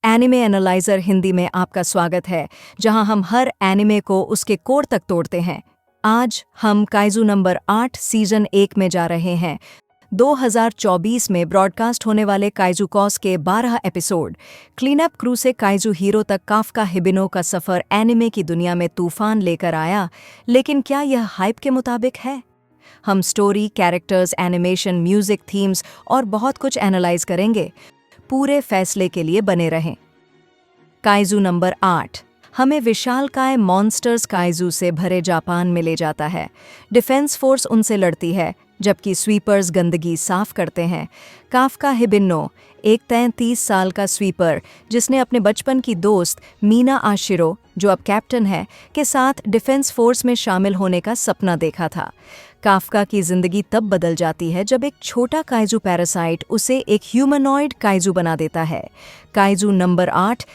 Anime analyser Hindi में आपका स्वागत है, जहां हम हर एनिमे को उसके कोर तक तोड़ते हैं। आज हम काइजू नंबर 8 सीजन 1 में जा रहे हैं। 2024 में ब्रॉडकास्ट होने वाले काइजू कॉस के 12 एपिसोड क्लीनअप क्रू से काइजू हीरो तक काफ्का हिबिनो का सफर एनिमे की दुनिया में तूफान लेकर आया, लेकिन क्या यह हाइप के मुताबिक है? हम story, characters, animation, music, themes और बहुत कुछ एनालाइज करेंगे। पूरे फैसले के लिए बने रहें। काइजू नंबर 8 हमें विशालकाय मॉन्स्टर्स काइजू से भरे जापान में ले जाता है। डिफेंस फोर्स उनसे लड़ती है, जबकि स्वीपर्स गंदगी साफ करते हैं। काफ्का हिबिनो, एक 33 साल का स्वीपर जिसने अपने बचपन की दोस्त मीना आशिरो, जो अब कैप्टन है, के साथ डिफेंस फोर्स में शामिल होने का सपना देखा था। काफ्का की जिंदगी तब बदल जाती है जब एक छोटा काइजू पैरासाइट उसे एक ह्यूमनॉइड काइजू बना देता है। काइजू नंबर 8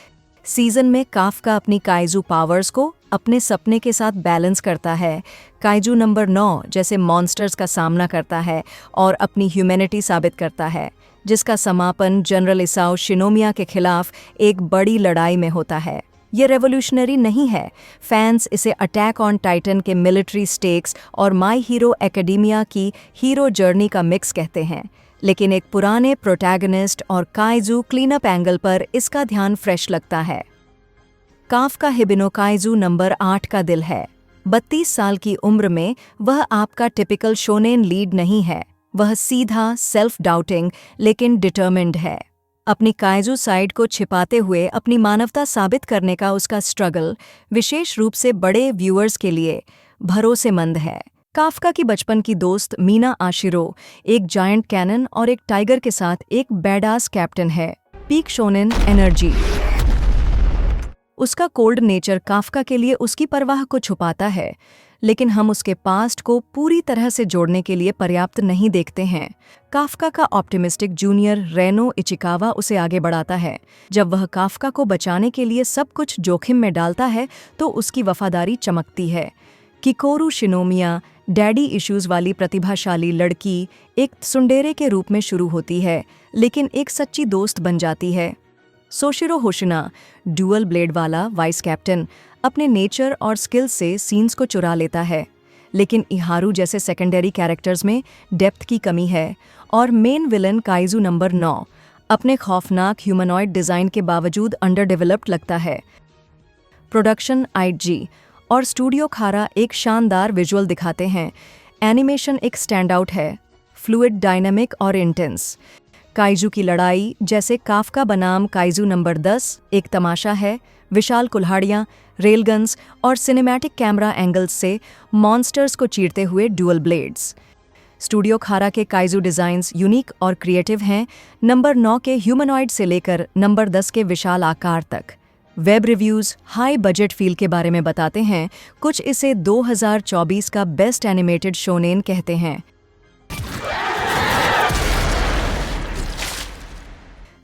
सीजन में काफ्का अपनी काइजू पावर्स को अपने सपने के साथ बैलेंस करता है। काइजू नंबर 9 जैसे मॉन्स्टर्स का सामना करता है और अपनी ह्यूमैनिटी साबित करता है, जिसका समापन जनरल इसाओ शिनोमिया के खिलाफ एक बड़ी लड़ाई में होता है। ये रेवोल्यूशनरी नहीं है। फैंस इसे अटैक ऑन टाइटन के मिलिट्री स्टेक्स और माई हीरो एकेडेमिया की हीरो जर्नी का मिक्स कहते हैं, लेकिन एक पुराने प्रोटैगनिस्ट और काइजू क्लीनअप एंगल पर इसका ध्यान फ्रेश लगता है। काफ्का हिबिनो काइजू नंबर 8 का दिल है। 32 साल की उम्र में वह आपका टिपिकल शोनेन लीड नहीं है। वह सीधा, सेल्फ डाउटिंग लेकिन डिटर्मिन्ड है। अपनी काइजू साइड को छिपाते हुए अपनी मानवता साबित करने का उसका स्ट्रगल विशेष रूप से बड़े व्यूअर्स के लिए भरोसेमंद है। काफ्का की बचपन की दोस्त मीना आशिरो एक जायंट कैनन और एक टाइगर के साथ एक बैडास कैप्टन है। Peak shonen energy. उसका कोल्ड नेचर काफ्का के लिए उसकी परवाह को छुपाता है, लेकिन हम उसके पास्ट को पूरी तरह से जोड़ने के लिए पर्याप्त नहीं देखते हैं। काफ्का का ऑप्टिमिस्टिक जूनियर रेनो इचिकावा उसे आगे बढ़ाता है। जब वह काफ्का को बचाने के लिए सब कुछ जोखिम में डालता है तो उसकी वफादारी चमकती है। किकोरू शिनोमिया, डैडी इश्यूज वाली प्रतिभाशाली लड़की, एक सुंडेरे के रूप में शुरू होती है, लेकिन एक सच्ची दोस्त बन जाती है। सोशिरो होशिना, डुअल ब्लेड वाला वाइस कैप्टन, अपने नेचर और स्किल से सीन्स को चुरा लेता है, लेकिन इहारू जैसे सेकेंडरी कैरेक्टर्स में डेप्थ की कमी है। और मेन विलन काइजू नंबर 9 अपने खौफनाक ह्यूमनॉइड डिज़ाइन के बावजूद अंडर डेवलप्ड लगता है। प्रोडक्शन आईजी और स्टूडियो खारा एक शानदार विजुअल दिखाते हैं। एनिमेशन एक स्टैंड आउट है, फ्लूइड, डायनामिक और इंटेंस। काइजू की लड़ाई, जैसे काफ्का बनाम काइजू नंबर 10, एक तमाशा है। विशाल कुल्हाड़ियाँ, रेलगन्स और सिनेमैटिक कैमरा एंगल्स से मॉन्स्टर्स को चीरते हुए डुअल ब्लेड्स। स्टूडियो खारा के काइजू डिज़ाइंस यूनिक और क्रिएटिव हैं, नंबर 9 के ह्यूमनॉइड से लेकर नंबर 10 के विशाल आकार तक। Web reviews high budget feel के बारे में बताते हैं। कुछ इसे 2024 का बेस्ट एनिमेटेड शोनेन कहते हैं।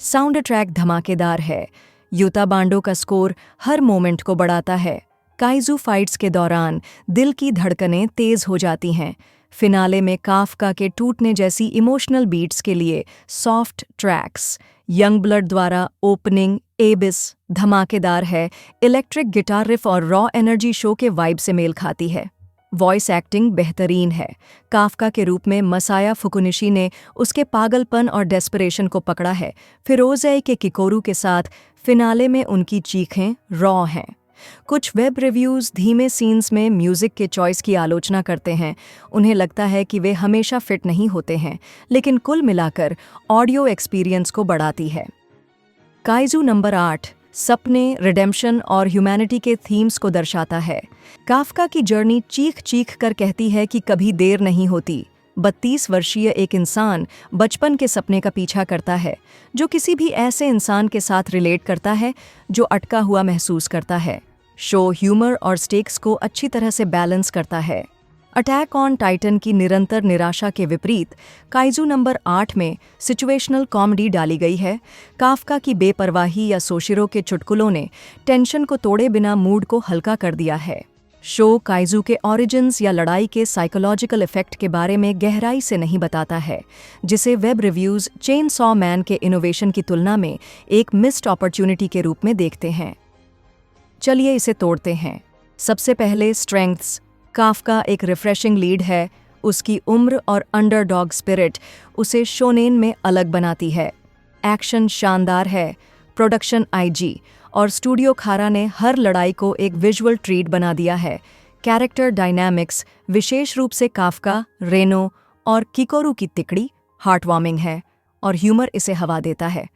साउंड ट्रैक धमाकेदार है। यूता बांडो का स्कोर हर मोमेंट को बढ़ाता है। काइजू फाइट्स के दौरान दिल की धड़कनें तेज हो जाती हैं। फिनाले में काफ्का के टूटने जैसी इमोशनल बीट्स के लिए सॉफ्ट ट्रैक्स। यंग ब्लड द्वारा ओपनिंग एबिस धमाकेदार है। इलेक्ट्रिक गिटार रिफ और रॉ एनर्जी शो के वाइब से मेल खाती है। वॉइस एक्टिंग बेहतरीन है। काफ्का के रूप में मसाया फुकुनिशी ने उसके पागलपन और डेस्परेशन को पकड़ा है। फिरोज़े के किकोरू के साथ फिनाले में उनकी चीखें रॉ हैं। कुछ वेब रिव्यूज़ धीमे सीन्स में म्यूज़िक के चॉइस की आलोचना करते हैं। उन्हें लगता है कि वे हमेशा फिट नहीं होते हैं, लेकिन कुल मिलाकर ऑडियो एक्सपीरियंस को बढ़ाती है। काइजू नंबर 8 सपने, रिडेम्पशन और ह्यूमैनिटी के थीम्स को दर्शाता है। काफ्का की जर्नी चीख चीख कर कहती है कि कभी देर नहीं होती। 32 वर्षीय एक इंसान बचपन के सपने का पीछा करता है, जो किसी भी ऐसे इंसान के साथ रिलेट करता है जो अटका हुआ महसूस करता है। शो ह्यूमर और स्टेक्स को अच्छी तरह से बैलेंस करता है। अटैक ऑन टाइटन की निरंतर निराशा के विपरीत काइजू नंबर 8 में सिचुएशनल कॉमेडी डाली गई है। काफ्का की बेपरवाही या सोशिरो के चुटकुलों ने टेंशन को तोड़े बिना मूड को हल्का कर दिया है। शो काइजू के ओरिजिन्स या लड़ाई के साइकोलॉजिकल इफेक्ट के बारे में गहराई से नहीं बताता है, जिसे web reviews chain saw man के इनोवेशन की तुलना में एक मिस्ड अपॉर्चुनिटी के रूप में देखते हैं। चलिए इसे तोड़ते हैं। सबसे पहले स्ट्रेंथ्स। काफका एक रिफ्रेशिंग लीड है। उसकी उम्र और अंडरडॉग स्पिरिट उसे शोनेन में अलग बनाती है। एक्शन शानदार है। प्रोडक्शन आईजी और स्टूडियो खारा ने हर लड़ाई को एक विजुअल ट्रीट बना दिया है। कैरेक्टर डायनामिक्स, विशेष रूप से काफका, रेनो और किकोरू की तिकड़ी, हार्टवार्मिंग है और ह्यूमर इसे हवा देता है।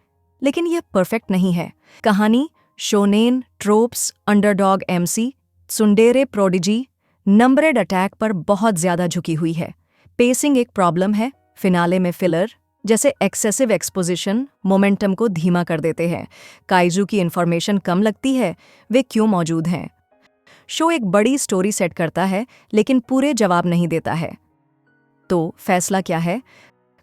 लेकिन यह परफेक्ट नहीं है। कहानी shonen tropes, underdog MC, tsundere prodigy, numbered attack पर बहुत ज्यादा झुकी हुई है। पेसिंग एक प्रॉब्लम है। फिनाले में फिलर जैसे एक्सेसिव एक्सपोजिशन मोमेंटम को धीमा कर देते हैं। काइजू की इन्फॉर्मेशन कम लगती है, वे क्यों मौजूद हैं। शो एक बड़ी स्टोरी सेट करता है लेकिन पूरे जवाब नहीं देता है। तो फैसला क्या है?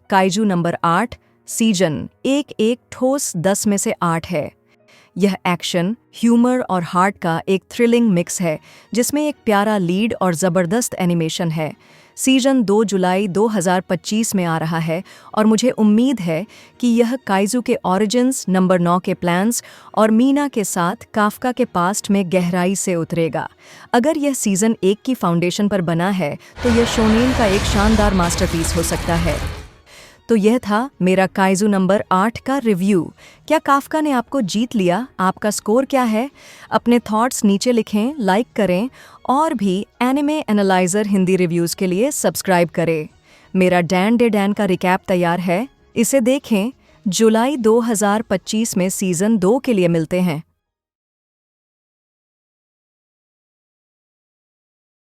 काइजू नंबर 8 सीजन एक ठोस 10 में से 8 है। यह एक्शन, ह्यूमर और हार्ट का एक थ्रिलिंग मिक्स है, जिसमें एक प्यारा लीड और ज़बरदस्त एनिमेशन है। सीजन 2 जुलाई 2025 में आ रहा है और मुझे उम्मीद है कि यह काइजू के ओरिजिन्स, नंबर 9 के प्लान्स और मीना के साथ काफका के पास्ट में गहराई से उतरेगा। अगर यह सीजन 1 की फाउंडेशन पर बना है तो यह शोनेन का एक शानदार मास्टरपीस हो सकता है। तो यह था मेरा काइजू नंबर 8 का रिव्यू। क्या काफका ने आपको जीत लिया? आपका स्कोर क्या है? अपने थॉट्स नीचे लिखें, लाइक करें और भी एनिमे एनालाइजर हिंदी रिव्यूज़ के लिए सब्सक्राइब करें। मेरा डैन डे डैन का रिकैप तैयार है, इसे देखें। जुलाई 2025 में सीज़न 2 के लिए मिलते हैं।